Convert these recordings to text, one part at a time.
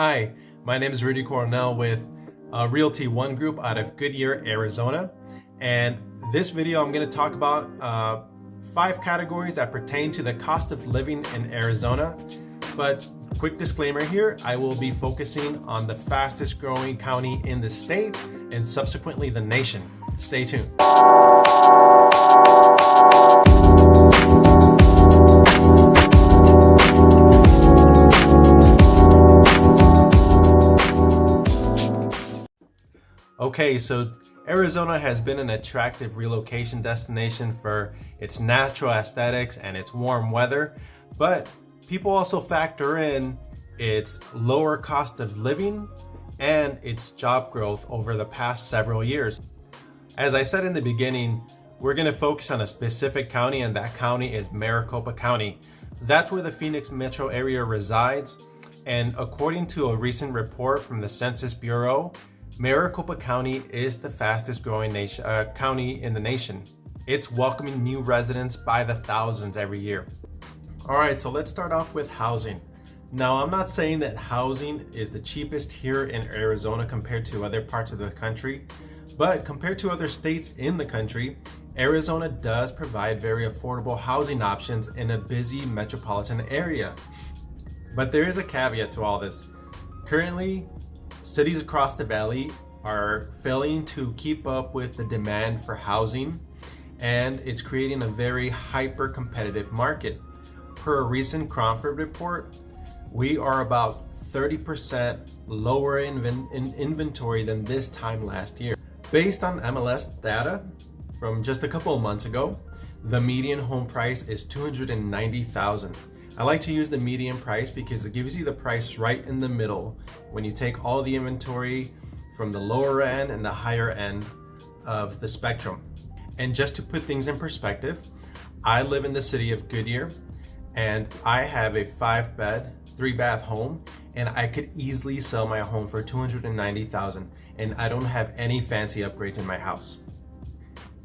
Hi, my name is Rudy Coronel with Realty One Group out of Goodyear, Arizona. And this video, I'm going to talk about 5 categories that pertain to the cost of living in Arizona. But quick disclaimer here, I will be focusing on the fastest growing county in the state and subsequently the nation. Stay tuned. Okay, so Arizona has been an attractive relocation destination for its natural aesthetics and its warm weather, but people also factor in its lower cost of living and its job growth over the past several years. As I said in the beginning, we're going to focus on a specific county, and that county is Maricopa County. That's where the Phoenix metro area resides, and according to a recent report from the Census Bureau, Maricopa County is the fastest growing county in the nation. It's welcoming new residents by the thousands every year. All right, so let's start off with housing. Now, I'm not saying that housing is the cheapest here in Arizona compared to other parts of the country, but compared to other states in the country, Arizona does provide very affordable housing options in a busy metropolitan area. But there is a caveat to all this. Currently, cities across the valley are failing to keep up with the demand for housing, and it's creating a very hyper-competitive market. Per a recent Cromford report, we are about 30% lower in inventory than this time last year. Based on MLS data from just a couple of months ago, the median home price is $290,000. I like to use the median price because it gives you the price right in the middle when you take all the inventory from the lower end and the higher end of the spectrum. And just to put things in perspective, I live in the city of Goodyear and I have a 5-bed, 3-bath home, and I could easily sell my home for $290,000, and I don't have any fancy upgrades in my house.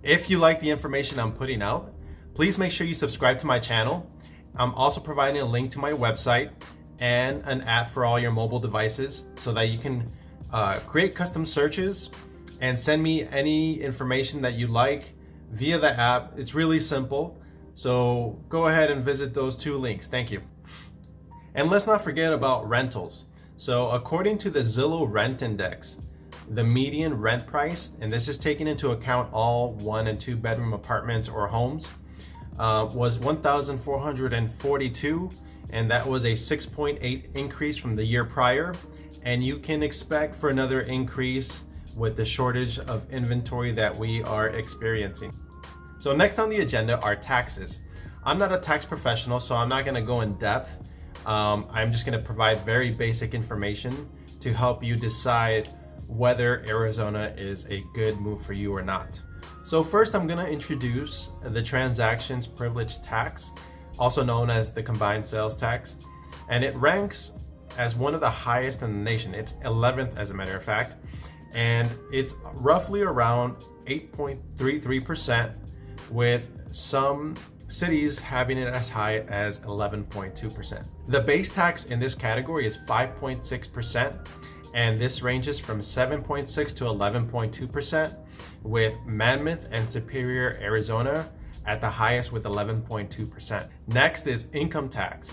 If you like the information I'm putting out, please make sure you subscribe to my channel. I'm also providing a link to my website and an app for all your mobile devices so that you can create custom searches and send me any information that you like via the app. It's really simple. So go ahead and visit those 2 links. Thank you. And let's not forget about rentals. So according to the Zillow Rent Index, the median rent price, and this is taking into account all 1 and 2 bedroom apartments or homes, was $1,442, and that was a 6.8 increase from the year prior. And you can expect for another increase with the shortage of inventory that we are experiencing. So next on the agenda are taxes. I'm not a tax professional, so I'm not going to go in depth. I'm just going to provide very basic information to help you decide whether Arizona is a good move for you or not. So first, I'm going to introduce the transactions privilege tax, also known as the combined sales tax, and it ranks as one of the highest in the nation. It's 11th, as a matter of fact, and it's roughly around 8.33%, with some cities having it as high as 11.2%. The base tax in this category is 5.6%, and this ranges from 7.6 to 11.2%, with Mammoth and Superior, Arizona at the highest with 11.2%. Next is income tax.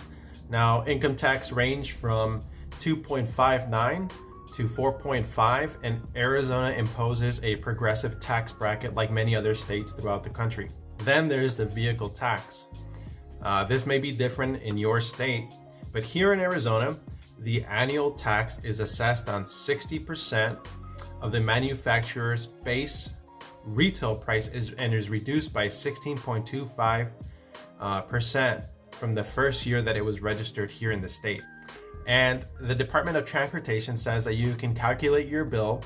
Now, income tax range from 2.59 to 4.5, and Arizona imposes a progressive tax bracket like many other states throughout the country. Then there's the vehicle tax. This may be different in your state, but here in Arizona, the annual tax is assessed on 60% of the manufacturer's base retail price and is reduced by 16.25% from the first year that it was registered here in the state. And the Department of Transportation says that you can calculate your bill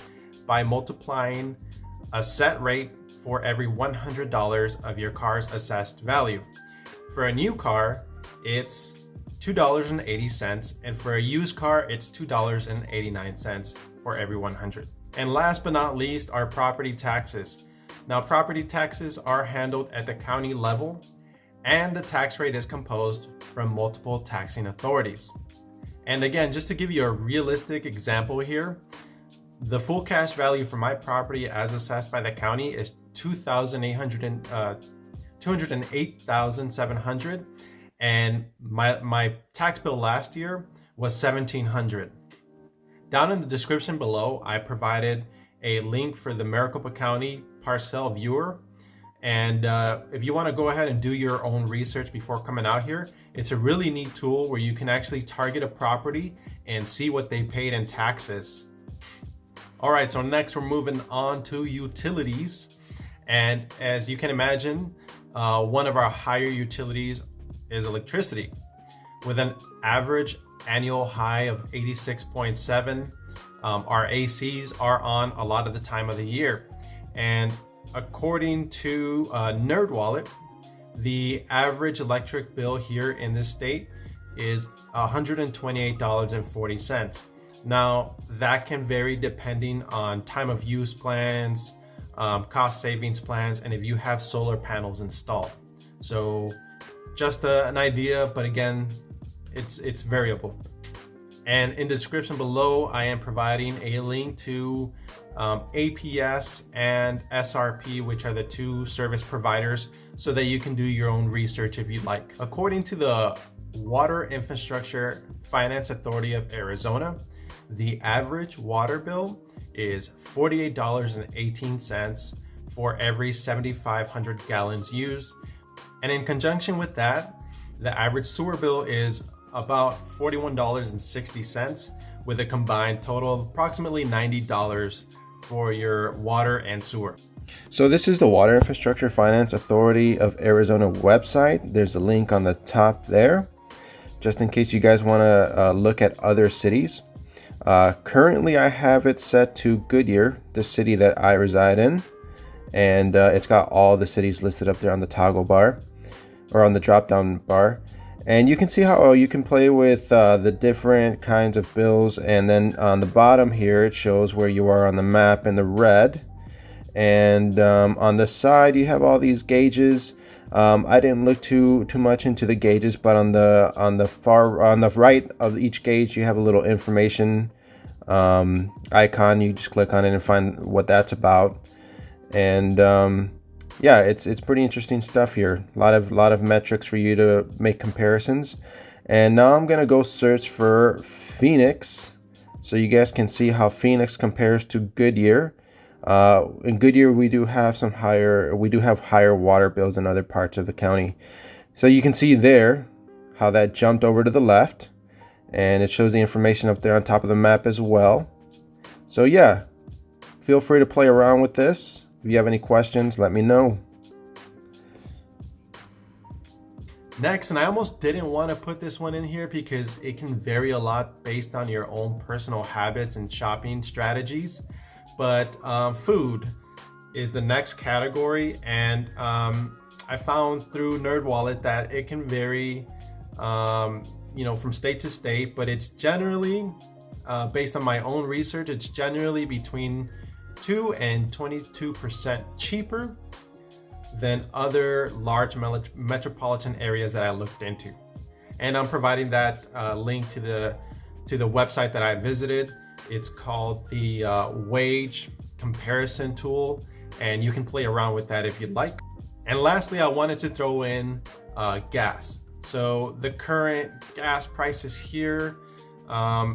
by multiplying a set rate for every $100 of your car's assessed value. For a new car, it's $2.80, and for a used car, it's $2.89 for every 100. And last but not least are property taxes. Now, property taxes are handled at the county level, and the tax rate is composed from multiple taxing authorities. And again, just to give you a realistic example here, the full cash value for my property as assessed by the county is $208,700, and my tax bill last year was $1,700. Down in the description below, I provided a link for the Maricopa County parcel viewer. And if you want to go ahead and do your own research before coming out here, it's a really neat tool where you can actually target a property and see what they paid in taxes. All right, so next we're moving on to utilities. And as you can imagine, one of our higher utilities is electricity, with an average annual high of 86.7. Our ACs are on a lot of the time of the year. And according to NerdWallet, the average electric bill here in this state is $128.40. Now, that can vary depending on time of use plans, cost savings plans, and if you have solar panels installed. So just an idea, but again, it's variable. And in the description below, I am providing a link to APS and SRP, which are the two service providers, so that you can do your own research if you'd like. According to the Water Infrastructure Finance Authority of Arizona, the average water bill is $48.18 for every 7,500 gallons used. And in conjunction with that, the average sewer bill is about $41.60, with a combined total of approximately $90 for your water and sewer. So this is the Water Infrastructure Finance Authority of Arizona website. There's a link on the top there, just in case you guys want to look at other cities. Currently, I have it set to Goodyear, the city that I reside in, and it's got all the cities listed up there on the toggle bar, or on the drop-down bar. And you can see how you can play with the different kinds of bills. And then on the bottom here, it shows where you are on the map in the red. And on the side, you have all these gauges. I didn't look too much into the gauges, but on the right of each gauge, you have a little information icon. You just click on it and find what that's about. And yeah, it's pretty interesting stuff here. A lot of metrics for you to make comparisons. And now I'm gonna go search for Phoenix, so you guys can see how Phoenix compares to Goodyear. In Goodyear, we do have higher water bills than other parts of the county. So you can see there how that jumped over to the left, and it shows the information up there on top of the map as well. So yeah, feel free to play around with this. If you have any questions, let me know. Next, and I almost didn't want to put this one in here because it can vary a lot based on your own personal habits and shopping strategies. But food is the next category, and I found through NerdWallet that it can vary, from state to state, but it's generally, based on my own research, it's generally between 2 and 22% cheaper than other large metropolitan areas that I looked into. And I'm providing that link to the website that I visited. It's called the wage comparison tool, and you can play around with that if you'd like. And lastly, I wanted to throw in gas. So the current gas prices here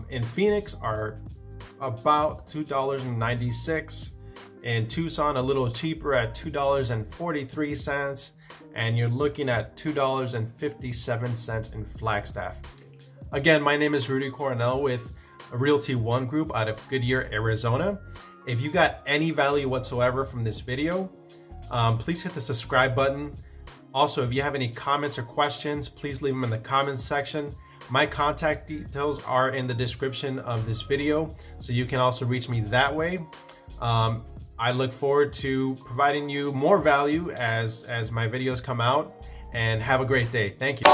in Phoenix are about $2.96. In Tucson, a little cheaper at $2.43, and you're looking at $2.57 in Flagstaff. Again, my name is Rudy Coronel with Realty One Group out of Goodyear, Arizona. If you got any value whatsoever from this video, please hit the subscribe button. Also, if you have any comments or questions, please leave them in the comments section. My contact details are in the description of this video, so you can also reach me that way. I look forward to providing you more value as my videos come out, and have a great day. Thank you.